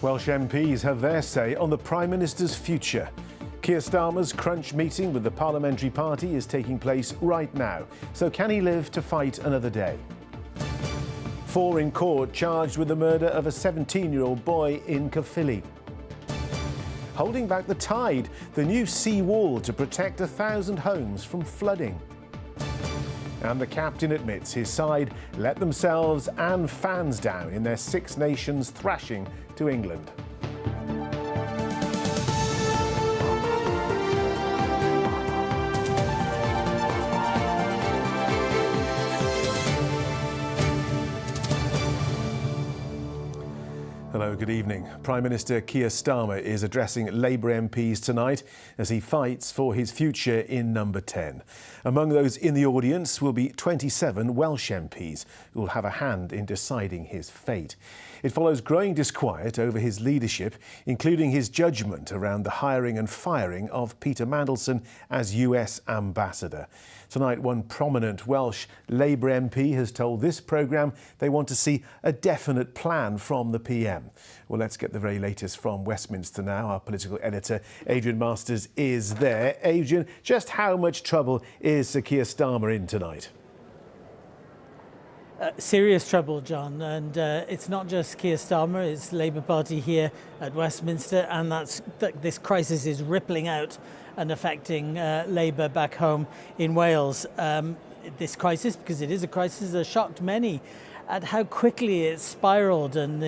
Welsh MPs have their say on the Prime Minister's future. Keir Starmer's crunch meeting with the Parliamentary Party is taking place right now. So can he live to fight another day? 4 in court charged with the murder of a 17-year-old boy in Caerphilly. Holding back the tide, the new sea wall to protect 1,000 homes from flooding. And the captain admits his side let themselves and fans down in their Six Nations thrashing to England. Hello, good evening. Prime Minister Keir Starmer is addressing Labour MPs tonight as he fights for his future in Number 10. Among those in the audience will be 27 Welsh MPs who will have a hand in deciding his fate. It follows growing disquiet over his leadership, including his judgment around the hiring and firing of Peter Mandelson as US Ambassador. Tonight, one prominent Welsh Labour MP has told this programme they want to see a definite plan from the PM. Well, let's get the very latest from Westminster now. Our political editor, Adrian Masters, is there. Adrian, just how much trouble is Sir Keir Starmer in tonight? Serious trouble, John, and it's not just Keir Starmer, it's Labour Party here at Westminster, and this crisis is rippling out and affecting Labour back home in Wales. This crisis, because it is a crisis, has shocked many at how quickly it's spiralled, and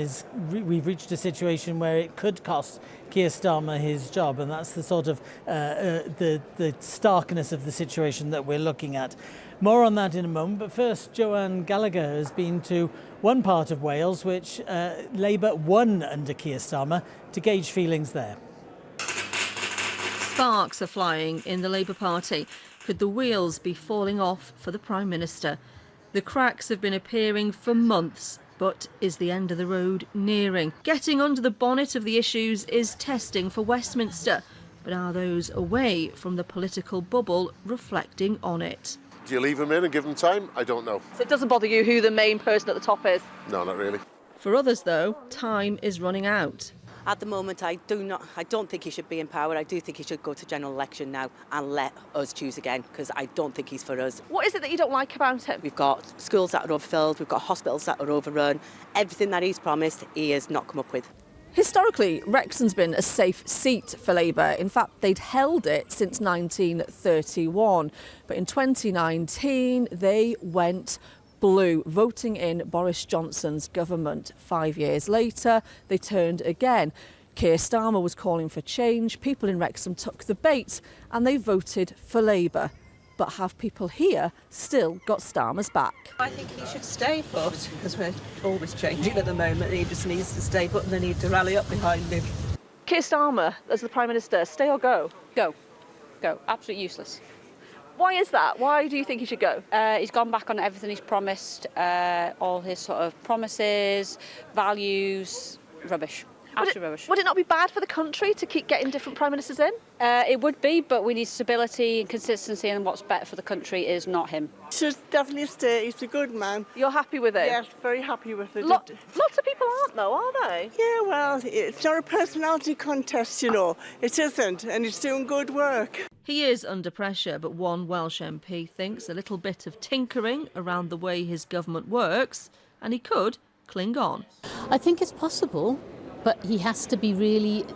we've reached a situation where it could cost Keir Starmer his job, and that's the sort of the starkness of the situation that we're looking at. More on that in a moment, but first, Joanne Gallagher has been to one part of Wales which Labour won under Keir Starmer, to gauge feelings there. Sparks are flying in the Labour Party. Could the wheels be falling off for the Prime Minister? The cracks have been appearing for months, but is the end of the road nearing? Getting under the bonnet of the issues is testing for Westminster, but are those away from the political bubble reflecting on it? Do you leave them in and give them time? I don't know. So it doesn't bother you who the main person at the top is? No, not really. For others, though, time is running out. At the moment, I don't think he should be in power. I do think he should go to general election now and let us choose again, because I don't think he's for us. What is it that you don't like about him? We've got schools that are overfilled, we've got hospitals that are overrun. Everything that he's promised, he has not come up with. Historically, Wrexham's been a safe seat for Labour. In fact, they'd held it since 1931. But in 2019, they went blue, voting in Boris Johnson's government. 5 years later, they turned again. Keir Starmer was calling for change. People in Wrexham took the bait and they voted for Labour. But have people here still got Starmer's back? I think he should stay put, because we're always changing at the moment. He just needs to stay put and they need to rally up behind him. Keir Starmer, as the Prime Minister, stay or go? Go. Absolutely useless. Why is that? Why do you think he should go? He's gone back on everything he's promised, all his sort of promises, values, rubbish. Absolute rubbish. Would it not be bad for the country to keep getting different Prime Ministers in? It would be, but we need stability and consistency, and what's better for the country is not him. Should definitely stay. He's a good man. You're happy with it? Yes, very happy with it. Lots of people aren't, though, are they? Yeah, well, it's not a personality contest, you know. It isn't, and he's doing good work. He is under pressure, but one Welsh MP thinks a little bit of tinkering around the way his government works, and he could cling on. I think it's possible, but he has to be really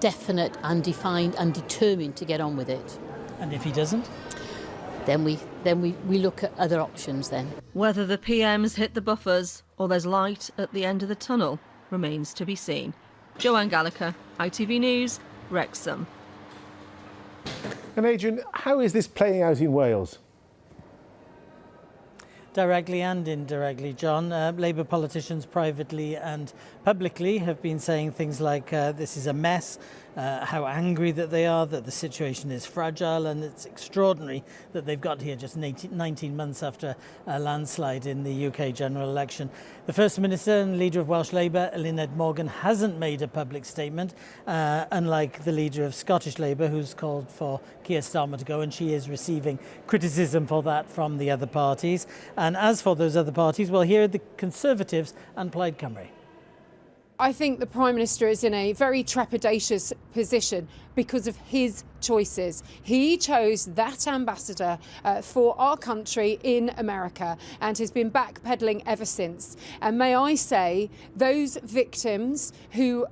definite and defined and determined to get on with it. And if he doesn't? Then we look at other options then. Whether the PMs hit the buffers or there's light at the end of the tunnel remains to be seen. Joanne Gallagher, ITV News, Wrexham. And Adrian, how is this playing out in Wales? Directly and indirectly, John. Labour politicians privately and publicly have been saying things like this is a mess, how angry that they are, that the situation is fragile, and it's extraordinary that they've got here just 19 months after a landslide in the UK general election. The First Minister and leader of Welsh Labour, Eluned Morgan, hasn't made a public statement, unlike the leader of Scottish Labour, who's called for Keir Starmer to go, and she is receiving criticism for that from the other parties. And as for those other parties, well, here are the Conservatives and Plaid Cymru. I think the Prime Minister is in a very trepidatious position because of his choices. He chose that ambassador for our country in America and has been backpedalling ever since. And may I say, those victims who,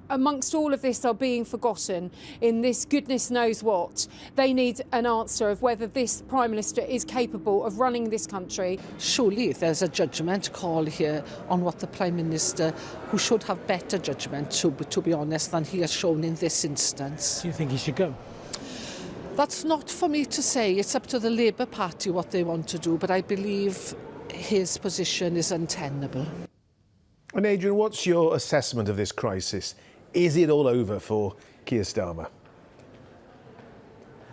amongst all of this, are being forgotten in this goodness knows what, they need an answer of whether this Prime Minister is capable of running this country. Surely there's a judgment call here on what the Prime Minister, who should have better judgment, to be honest, than he has shown in this instance. Do you think he should go? That's not for me to say. It's up to the Labour Party what they want to do, but I believe his position is untenable. And Adrian, what's your assessment of this crisis? Is it all over for Keir Starmer?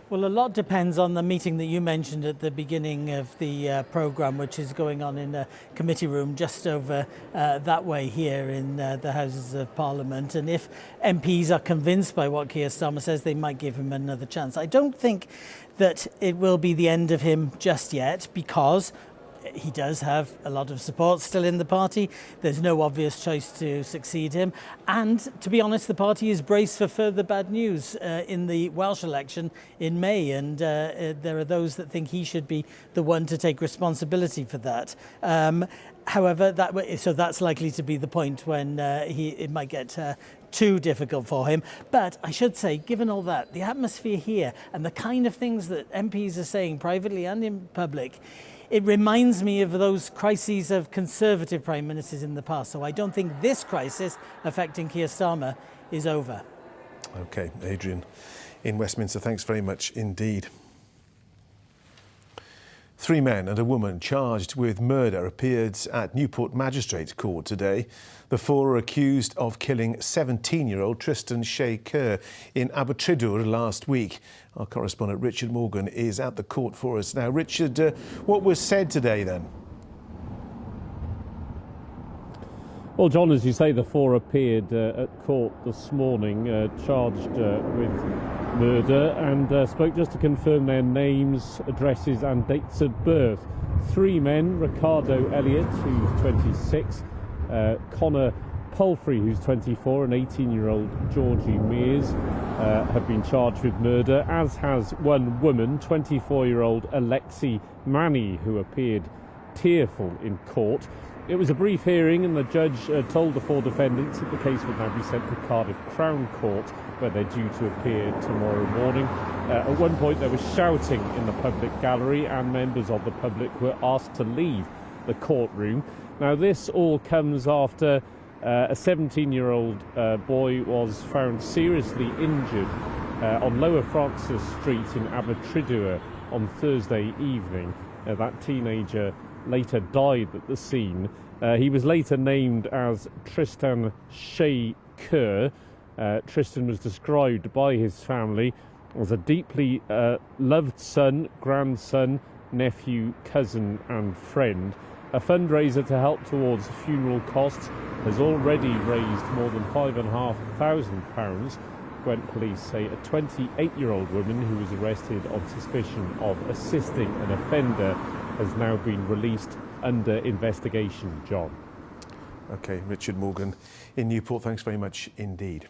Well, a lot depends on the meeting that you mentioned at the beginning of the programme, which is going on in a committee room just over that way here in the Houses of Parliament. And if MPs are convinced by what Keir Starmer says, they might give him another chance. I don't think that it will be the end of him just yet, because he does have a lot of support still in the party. There's no obvious choice to succeed him. And to be honest, the party is braced for further bad news in the Welsh election in May. And there are those that think he should be the one to take responsibility for that. However, that's likely to be the point when it might get too difficult for him. But I should say, given all that, the atmosphere here and the kind of things that MPs are saying privately and in public, it reminds me of those crises of Conservative Prime Ministers in the past. So I don't think this crisis affecting Keir Starmer is over. OK, Adrian in Westminster, thanks very much indeed. 3 men and a woman charged with murder appeared at Newport Magistrates Court today. The 4 are accused of killing 17-year-old Tristan Shay Kerr in Abertrydyr last week. Our correspondent Richard Morgan is at the court for us now. Richard, what was said today then? Well, John, as you say, the 4 appeared at court this morning, charged with murder, and spoke just to confirm their names, addresses and dates of birth. 3 men, Ricardo Elliott, who's 26, Connor Palfrey, who's 24, and 18-year-old Georgie Mears have been charged with murder, as has one woman, 24-year-old Alexi Manny, who appeared tearful in court. It was a brief hearing, and the judge told the 4 defendants that the case would now be sent to Cardiff Crown Court, where they're due to appear tomorrow morning. At one point there was shouting in the public gallery, and members of the public were asked to leave the courtroom. Now, this all comes after a 17-year-old boy was found seriously injured on Lower Francis Street in Abertrydyr on Thursday evening. That teenager later died at the scene. He was later named as Tristan Shay Kerr. Tristan was described by his family as a deeply loved son, grandson, nephew, cousin and friend. A fundraiser to help towards funeral costs has already raised more than £5,500. Gwent police say a 28-year-old woman who was arrested on suspicion of assisting an offender has now been released under investigation. John. OK, Richard Morgan in Newport, thanks very much indeed.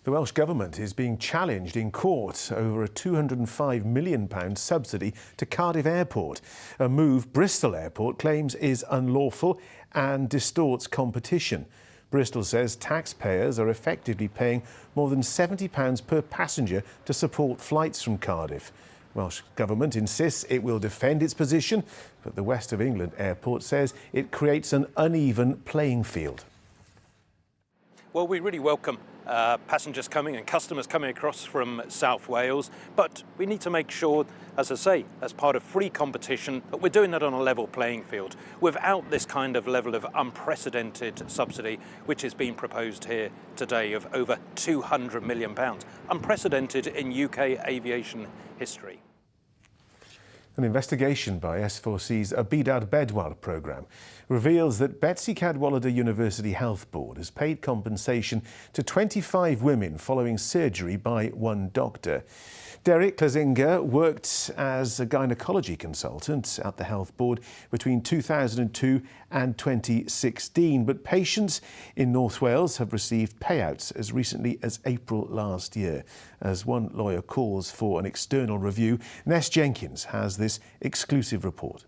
The Welsh Government is being challenged in court over a £205 million subsidy to Cardiff Airport, a move Bristol Airport claims is unlawful and distorts competition. Bristol says taxpayers are effectively paying more than £70 per passenger to support flights from Cardiff. Welsh Government insists it will defend its position, but the West of England Airport says it creates an uneven playing field. Well, we really welcome passengers coming and customers coming across from South Wales, but we need to make sure, as I say, as part of free competition, that we're doing that on a level playing field without this kind of level of unprecedented subsidy which is being proposed here today of over £200 million, unprecedented in UK aviation history. An investigation by S4C's Abidad Bedwar programme reveals that Betsy Cadwallader University Health Board has paid compensation to 25 women following surgery by one doctor. Derek Klazinga worked as a gynaecology consultant at the Health Board between 2002 and 2016, but patients in North Wales have received payouts as recently as April last year. As one lawyer calls for an external review, Ness Jenkins has this exclusive report.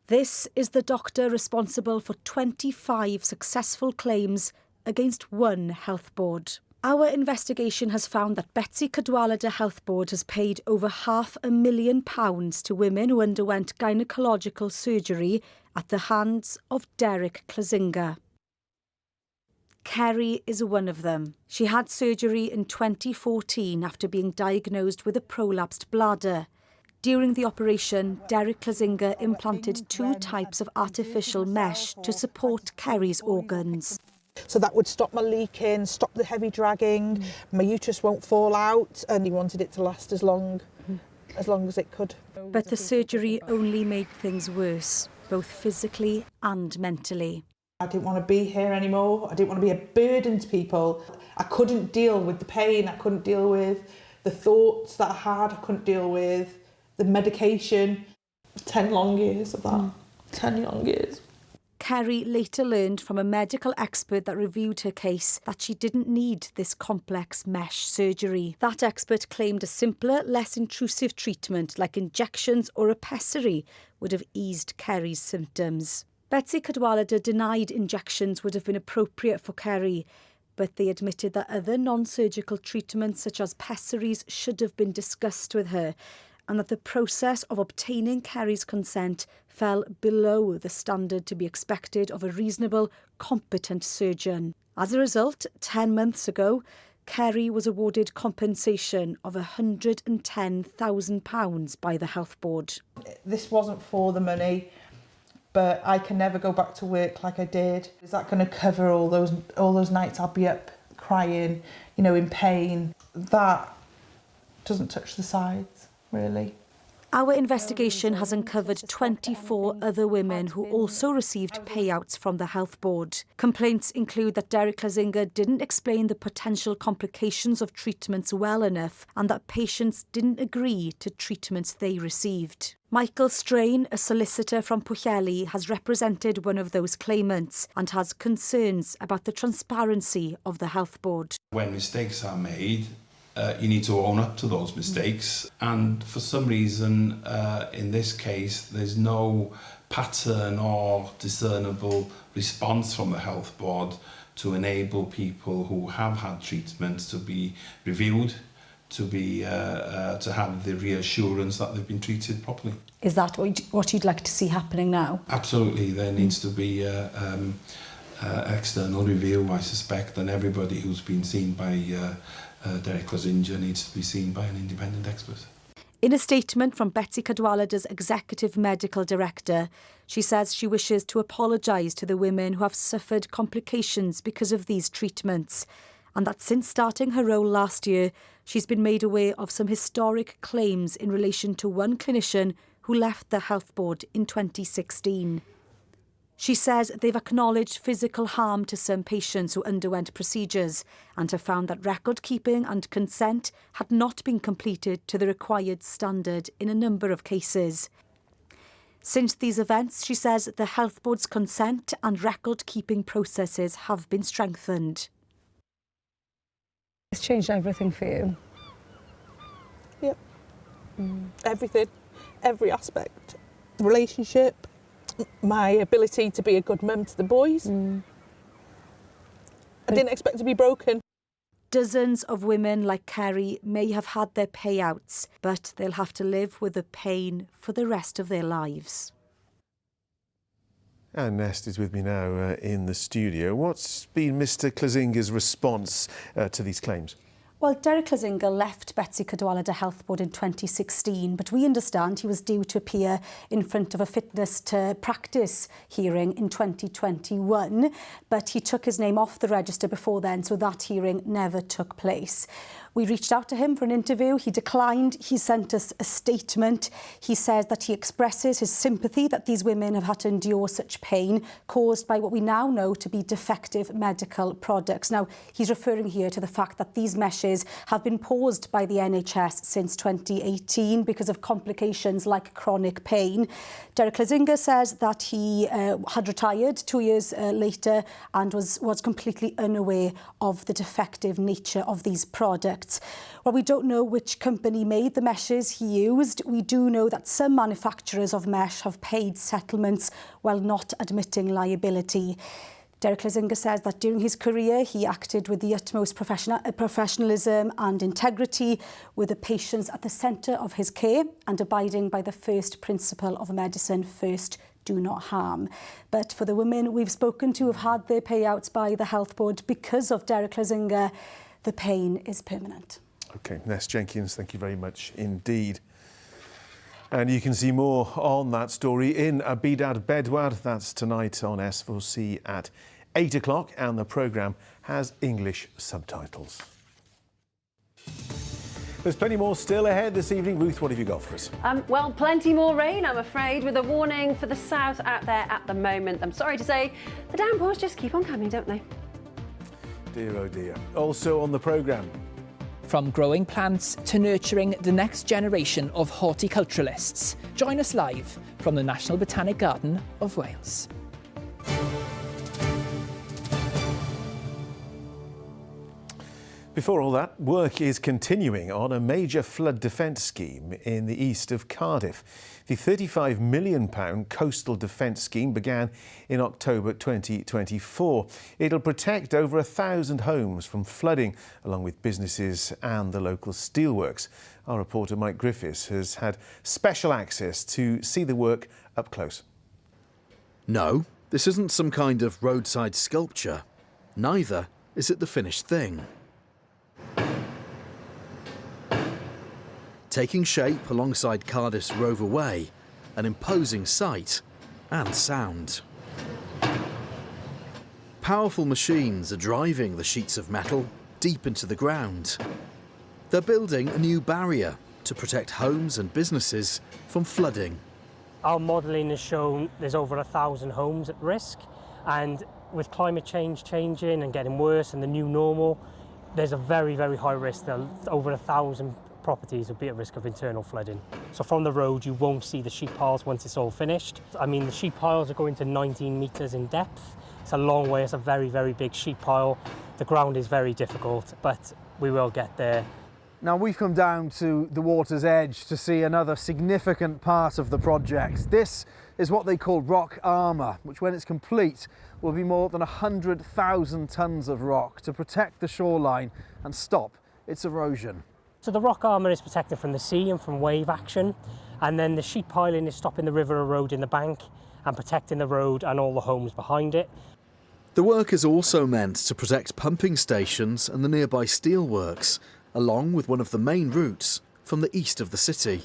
This is the doctor responsible for 25 successful claims against one health board. Our investigation has found that Betsy Cadwallader Health Board has paid over £500,000 to women who underwent gynaecological surgery at the hands of Derek Klazinga. Kerry is one of them. She had surgery in 2014 after being diagnosed with a prolapsed bladder. During the operation, Derek Klazinga implanted 2 types of artificial mesh to support Kerry's organs. So that would stop my leaking, stop the heavy dragging, my uterus won't fall out, and he wanted it to last as long as it could. But the surgery only made things worse, both physically and mentally. I didn't want to be here anymore. I didn't want to be a burden to people. I couldn't deal with the pain. I couldn't deal with the thoughts that I had. I couldn't deal with the medication. 10 long years of that. 10 long years. Kerry later learned from a medical expert that reviewed her case that she didn't need this complex mesh surgery. That expert claimed a simpler, less intrusive treatment like injections or a pessary would have eased Kerry's symptoms. Betsy Cadwallader denied injections would have been appropriate for Kerry, but they admitted that other non-surgical treatments such as pessaries should have been discussed with her, and that the process of obtaining Kerry's consent fell below the standard to be expected of a reasonable, competent surgeon. As a result, 10 months ago, Kerry was awarded compensation of £110,000 by the Health Board. This wasn't for the money, but I can never go back to work like I did. Is that going to cover all those nights I'll be up crying, in pain? That doesn't touch the sides, really. Our investigation has uncovered 24 other women who also received payouts from the Health Board. Complaints include that Derek Klazinga didn't explain the potential complications of treatments well enough and that patients didn't agree to treatments they received. Michael Strain, a solicitor from Pwllheli, has represented one of those claimants and has concerns about the transparency of the Health Board. When mistakes are made, you need to own up to those mistakes, and for some reason in this case there's no pattern or discernible response from the Health Board to enable people who have had treatment to be reviewed, to have the reassurance that they've been treated properly. Is that what you'd like to see happening now? Absolutely, there needs to be external review, I suspect, and everybody who's been seen by Derek Klazinga needs to be seen by an independent expert. In a statement from Betsy Cadwallader's Executive Medical Director, she says she wishes to apologise to the women who have suffered complications because of these treatments, and that since starting her role last year, she's been made aware of some historic claims in relation to one clinician who left the Health Board in 2016. She says they've acknowledged physical harm to some patients who underwent procedures and have found that record keeping and consent had not been completed to the required standard in a number of cases. Since these events, she says the Health Board's consent and record keeping processes have been strengthened. It's changed everything for you. Yep. Everything, every aspect. Relationship, my ability to be a good mum to the boys. I didn't expect to be broken. Dozens of women like Kerry may have had their payouts, but they'll have to live with the pain for the rest of their lives. And Nest is with me now in the studio. What's been Mr. Klazinga's response to these claims? Well, Derek Lazinga left Betsy Cadwaladr Health Board in 2016, but we understand he was due to appear in front of a fitness to practice hearing in 2021, but he took his name off the register before then, so that hearing never took place. We reached out to him for an interview. He declined. He sent us a statement. He says that he expresses his sympathy that these women have had to endure such pain caused by what we now know to be defective medical products. Now, he's referring here to the fact that these meshes have been paused by the NHS since 2018 because of complications like chronic pain. Derek Lazinga says that he had retired 2 years later and was completely unaware of the defective nature of these products. Well, we don't know which company made the meshes he used. We do know that some manufacturers of mesh have paid settlements while not admitting liability. Derek Lazinga says that during his career he acted with the utmost professionalism and integrity, with the patients at the centre of his care and abiding by the first principle of medicine: first, do not harm. But for the women we've spoken to who've had their payouts by the health board because of Derek Lazinga, the pain is permanent. OK, Ness Jenkins, thank you very much indeed. And you can see more on that story in Abidad Bedwar. That's tonight on S4C at 8 o'clock, and the programme has English subtitles. There's plenty more still ahead this evening. Ruth, what have you got for us? Well, plenty more rain, I'm afraid, with a warning for the south out there at the moment. I'm sorry to say, the downpours just keep on coming, don't they? Dear, oh dear. Also on the programme. From growing plants to nurturing the next generation of horticulturalists. Join us live from the National Botanic Garden of Wales. Before all that, work is continuing on a major flood defence scheme in the east of Cardiff. The £35 million coastal defence scheme began in October 2024. It'll protect over 1,000 homes from flooding, along with businesses and the local steelworks. Our reporter Mike Griffiths has had special access to see the work up close. No, this isn't some kind of roadside sculpture. Neither is it the finished thing. Taking shape alongside Cardiff's Rover Way, an imposing sight and sound. Powerful machines are driving the sheets of metal deep into the ground. They're building a new barrier to protect homes and businesses from flooding. Our modelling has shown there's over 1,000 homes at risk, and with climate change changing and getting worse and the new normal, there's a very, very high risk that over 1,000 properties will be at risk of internal flooding. So from the road you won't see the sheet piles once it's all finished. I mean, the sheet piles are going to 19 metres in depth. It's a long way, it's a very, very big sheet pile. The ground is very difficult, but we will get there. Now we've come down to the water's edge to see another significant part of the project. This is what they call rock armour, which when it's complete will be more than 100,000 tonnes of rock to protect the shoreline and stop its erosion. So the rock armour is protected from the sea and from wave action, and then the sheet piling is stopping the river eroding the bank and protecting the road and all the homes behind it. The work is also meant to protect pumping stations and the nearby steelworks, along with one of the main routes from the east of the city.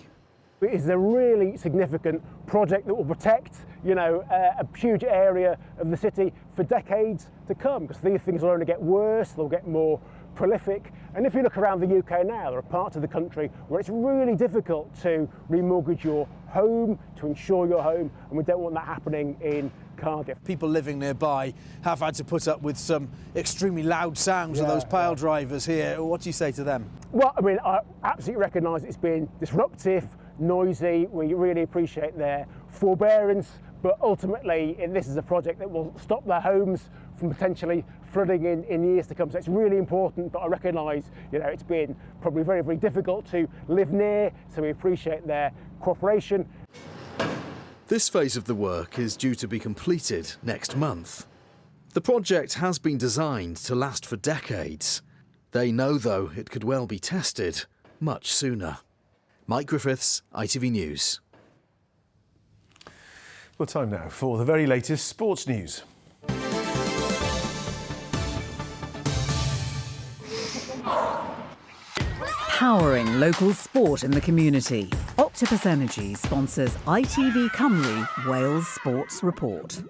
It is a really significant project that will protect, a huge area of the city for decades to come, because these things will only get worse, they'll get more prolific. And if you look around the UK now, there are parts of the country where it's really difficult to remortgage your home, to insure your home, and we don't want that happening in Cardiff. People living nearby have had to put up with some extremely loud sounds of those pile drivers here. What do you say to them? Well, I mean, I absolutely recognise it's been disruptive, noisy. We really appreciate their forbearance, but ultimately this is a project that will stop their homes from potentially flooding in years to come. So it's really important, but I recognise, it's been probably very, very difficult to live near, so we appreciate their cooperation. This phase of the work is due to be completed next month. The project has been designed to last for decades. They know, though, it could well be tested much sooner. Mike Griffiths, ITV News. Well, time now for the very latest sports news. Powering local sport in the community. Octopus Energy sponsors ITV Cymru Wales Sports Report.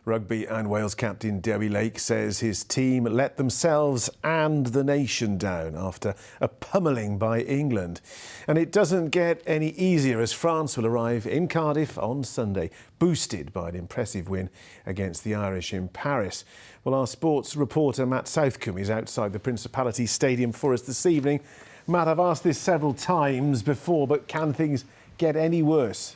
Rugby and Wales captain Dewi Lake says his team let themselves and the nation down after a pummelling by England. And it doesn't get any easier as France will arrive in Cardiff on Sunday, boosted by an impressive win against the Irish in Paris. Well, our sports reporter Matt Southcombe is outside the Principality Stadium for us this evening. Matt, I've asked this several times before, but can things get any worse?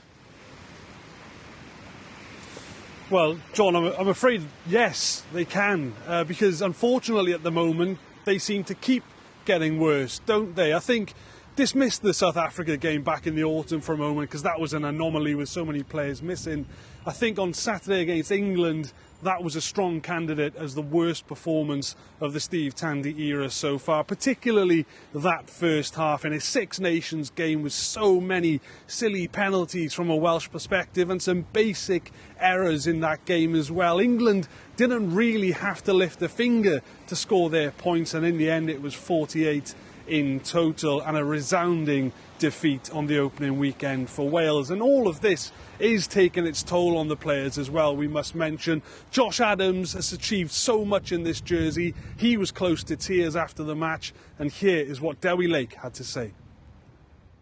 Well, John, I'm afraid, yes, they can, because unfortunately at the moment they seem to keep getting worse, don't they? I think dismiss the South Africa game back in the autumn for a moment, because that was an anomaly with so many players missing. I think on Saturday against England, that was a strong candidate as the worst performance of the Steve Tandy era so far, particularly that first half in a Six Nations game with so many silly penalties from a Welsh perspective and some basic errors in that game as well. England didn't really have to lift a finger to score their points, and in the end it was 48 in total and a resounding defeat on the opening weekend for Wales. And all of this is taking its toll on the players as well, we must mention. Josh Adams has achieved so much in this jersey. He was close to tears after the match, and here is what Dewi Lake had to say.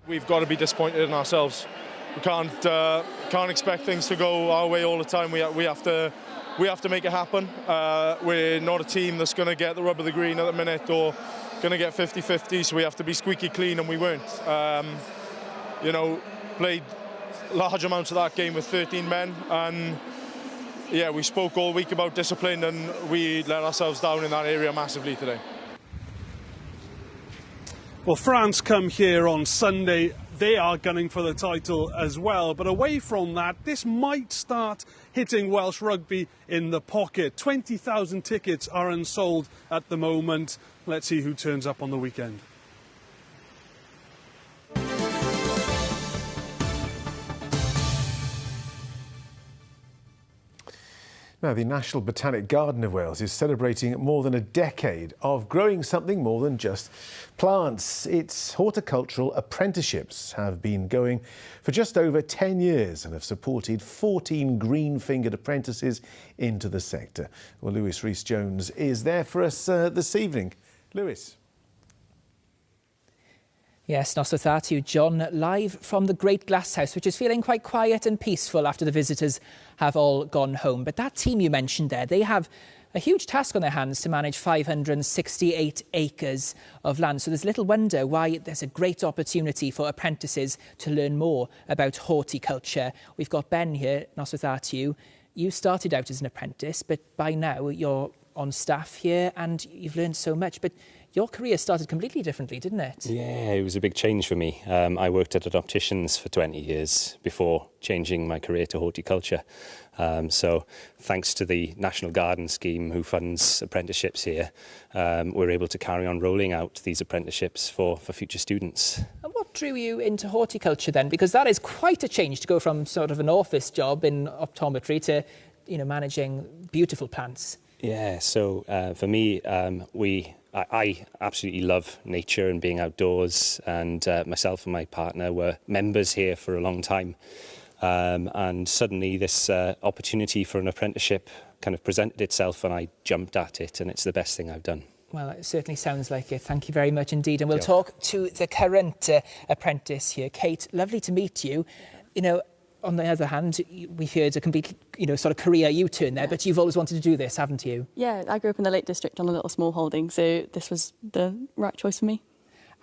We've got to be disappointed in ourselves. We can't expect things to go our way all the time. We have to make it happen. We're not a team that's going to get the rub of the green at the minute or going to get 50-50, so we have to be squeaky clean, and we weren't. Played large amounts of that game with 13 men, and yeah, we spoke all week about discipline, and we let ourselves down in that area massively today. Well, France come here on Sunday. They are gunning for the title as well. But away from that, this might start hitting Welsh rugby in the pocket. 20,000 tickets are unsold at the moment. Let's see who turns up on the weekend. Now, the National Botanic Garden of Wales is celebrating more than a decade of growing something more than just plants. Its horticultural apprenticeships have been going for just over 10 years and have supported 14 green-fingered apprentices into the sector. Well, Lewis Rhys-Jones is there for us this evening. Lewis. Yes, nosothatio, John, live from the Great Glass House, which is feeling quite quiet and peaceful after the visitors have all gone home. But that team you mentioned there, they have a huge task on their hands to manage 568 acres of land. So there's little wonder why there's a great opportunity for apprentices to learn more about horticulture. We've got Ben here, nosothatio. You started out as an apprentice, but by now you're on staff here and you've learned so much. But your career started completely differently, didn't it? Yeah, it was a big change for me. I worked at an optician's for 20 years before changing my career to horticulture. So thanks to the National Garden Scheme, who funds apprenticeships here, we're able to carry on rolling out these apprenticeships for future students. And what drew you into horticulture then? Because that is quite a change to go from sort of an office job in optometry to, managing beautiful plants. Yeah, so for me, I absolutely love nature and being outdoors, and myself and my partner were members here for a long time. And suddenly this opportunity for an apprenticeship kind of presented itself, and I jumped at it, and it's the best thing I've done. Well, it certainly sounds like it. Thank you very much indeed. And we'll talk to the current apprentice here. Kate, lovely to meet you. On the other hand, we've heard a complete, sort of career U-turn there, but you've always wanted to do this, haven't you? Yeah, I grew up in the Lake District on a little small holding, so this was the right choice for me.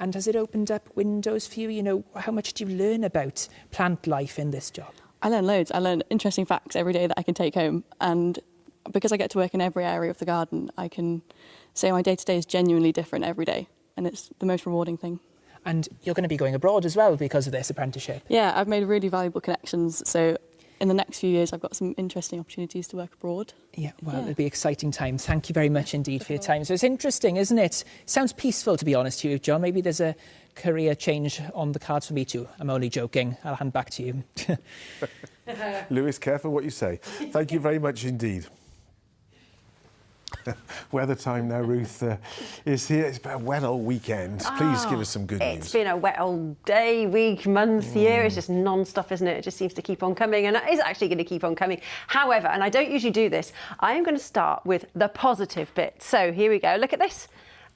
And has it opened up windows for you? How much do you learn about plant life in this job? I learn loads. I learn interesting facts every day that I can take home. And because I get to work in every area of the garden, I can say my day-to-day is genuinely different every day. And it's the most rewarding thing. And you're going to be going abroad as well because of this apprenticeship. Yeah, I've made really valuable connections. So in the next few years, I've got some interesting opportunities to work abroad. Yeah, well, it'll be an exciting time. Thank you very much indeed for your time. So it's interesting, isn't it? Sounds peaceful, to be honest to you, John. Maybe there's a career change on the cards for me too. I'm only joking. I'll hand back to you. Lewis, careful what you say. Thank you very much indeed. Weather time now, Ruth, is here. It's been a wet old weekend. Please give us some good news. It's been a wet old day, week, month, year. It's just non-stop, isn't it? It just seems to keep on coming, and it is actually going to keep on coming. However, and I don't usually do this, I am going to start with the positive bit. So here we go. Look at this.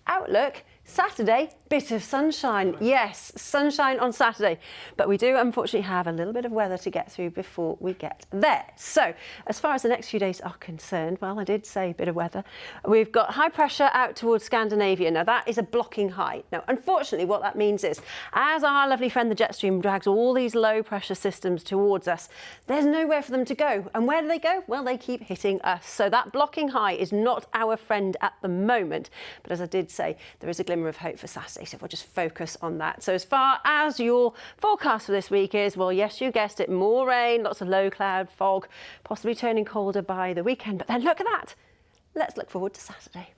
Outlook. Saturday, bit of sunshine. Yes, sunshine on Saturday. But we do unfortunately have a little bit of weather to get through before we get there. So as far as the next few days are concerned, well, I did say a bit of weather. We've got high pressure out towards Scandinavia. Now that is a blocking high. Now, unfortunately, what that means is as our lovely friend the jet stream drags all these low pressure systems towards us, there's nowhere for them to go. And where do they go? Well, they keep hitting us. So that blocking high is not our friend at the moment. But as I did say, there is a glimmer of hope for Saturday, so we'll just focus on that. So as far as your forecast for this week is, well, yes, you guessed it, more rain, lots of low cloud, fog, possibly turning colder by the weekend. But then look at that. Let's look forward to Saturday.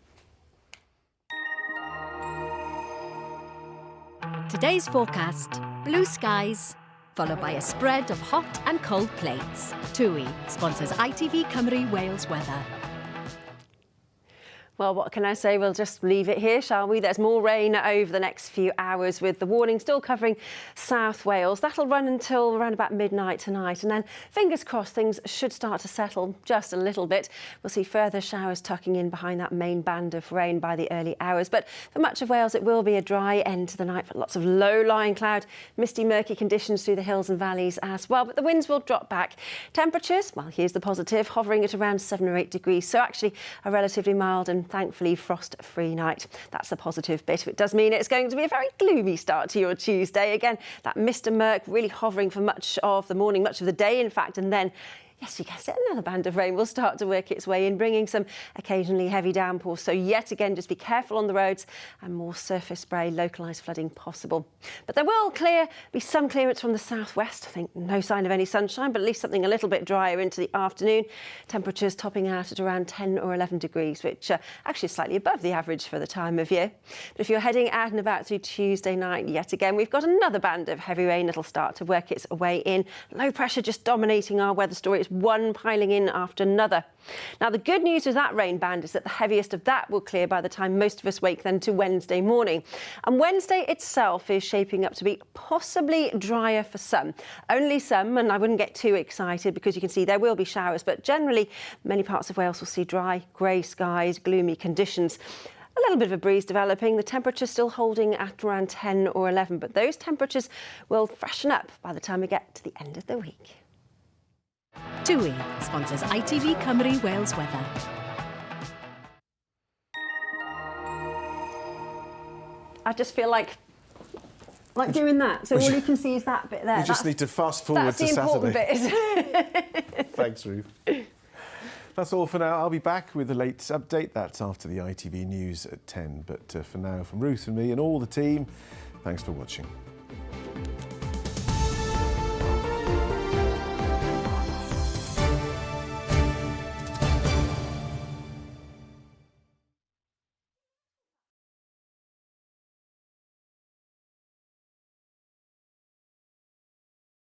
Today's forecast, blue skies, followed by a spread of hot and cold plates. TUI sponsors ITV Cymru Wales weather. Well, what can I say? We'll just leave it here, shall we? There's more rain over the next few hours with the warning still covering South Wales. That'll run until around about midnight tonight. And then, fingers crossed, things should start to settle just a little bit. We'll see further showers tucking in behind that main band of rain by the early hours. But for much of Wales, it will be a dry end to the night for lots of low-lying cloud, misty, murky conditions through the hills and valleys as well. But the winds will drop back. Temperatures, well, here's the positive, hovering at around 7 or 8 degrees. So actually a relatively mild and thankfully frost-free night. That's the positive bit. It does mean it's going to be a very gloomy start to your Tuesday. Again, that mist and murk really hovering for much of the morning, much of the day, in fact, and then yes, you guessed it, another band of rain will start to work its way in, bringing some occasionally heavy downpours. So yet again, just be careful on the roads and more surface spray, localised flooding possible. But there will be some clearance from the southwest. I think no sign of any sunshine, but at least something a little bit drier into the afternoon. Temperatures topping out at around 10 or 11 degrees, which actually is slightly above the average for the time of year. But if you're heading out and about through Tuesday night, yet again, we've got another band of heavy rain that'll start to work its way in. Low pressure just dominating our weather story. It's one piling in after another. Now, the good news with that rain band is that the heaviest of that will clear by the time most of us wake then to Wednesday morning. And Wednesday itself is shaping up to be possibly drier for some. Only some, and I wouldn't get too excited because you can see there will be showers, but generally many parts of Wales will see dry, grey skies, gloomy conditions. A little bit of a breeze developing, the temperature still holding at around 10 or 11, but those temperatures will freshen up by the time we get to the end of the week. TUI sponsors ITV Cymru Wales weather. I just feel like doing that. So all you can see is that bit there. You just need to fast forward to Saturday. That's the important bit, isn't it? Thanks, Ruth. That's all for now. I'll be back with the latest update. That's after the ITV news at 10. But for now, from Ruth and me and all the team, thanks for watching.